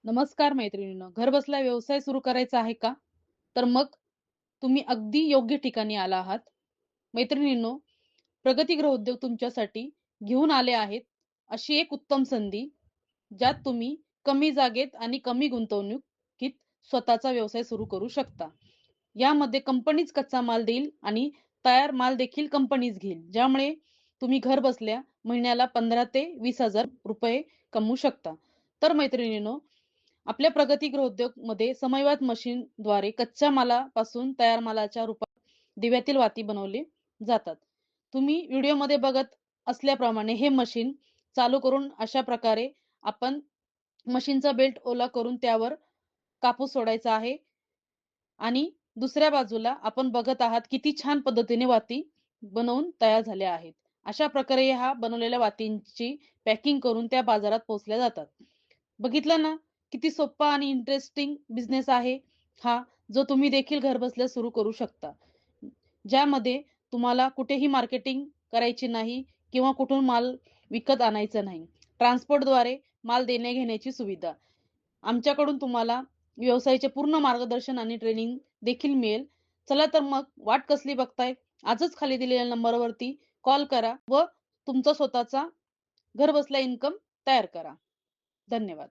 नमस्कार मैत्रिणींनो, घर बसल्या व्यवसाय सुरू करायचा आहे का? तर मग तुम्ही अगदी योग्य ठिकाणी आला आहात. मैत्रिणींनो, प्रगती गृहोद्योग तुमच्यासाठी घेऊन आले आहेत अशी एक उत्तम संधी, ज्यात तुम्ही कमी जागेत आणि कमी गुंतवणुकीत स्वतःचा व्यवसाय सुरू करू शकता. यामध्ये कंपनीच कच्चा माल देईल आणि तयार माल देखील कंपनीच घेईल. ज्यामुळे तुम्ही घर बसल्या महिन्याला 15 ते 20,000 रुपये कमवू शकता. तर मैत्रिणींनो, आपल्या प्रगती गृहोद्योगमध्ये समयवाद मशीनद्वारे कच्च्या मालापासून तयार मालाच्या रूपात दिव्यातील वाती बनवले जातात. तुम्ही व्हिडिओमध्ये बघत असल्याप्रमाणे हे मशीन चालू करून अशा प्रकारे आपण मशीनचा बेल्ट ओला करून त्यावर कापूस सोडायचा आहे आणि दुसऱ्या बाजूला आपण बघत आहात किती छान पद्धतीने वाती बनवून तयार झाल्या आहेत. अशा प्रकारे ह्या बनवलेल्या वातींची पॅकिंग करून त्या बाजारात पोहोचल्या जातात. बघितलं ना, किती सोप्पा आणि इंटरेस्टिंग बिझनेस आहे हा, जो तुम्ही देखील घरबसल्या सुरू करू शकता. ज्यामध्ये तुम्हाला कुठेही मार्केटिंग करायची नाही किंवा कुठून माल विकत आणायचा नाही. ट्रान्सपोर्टद्वारे माल देण्या-घेण्याची सुविधा. आमच्याकडून तुम्हाला व्यवसायाचे पूर्ण मार्गदर्शन आणि ट्रेनिंग देखील मिळेल. चला तर मग वाट कसली बघताय? आजच खाली दिलेल्या नंबरवरती कॉल करा व तुमचा स्वतःचा घरबसल्या इन्कम तयार करा. धन्यवाद.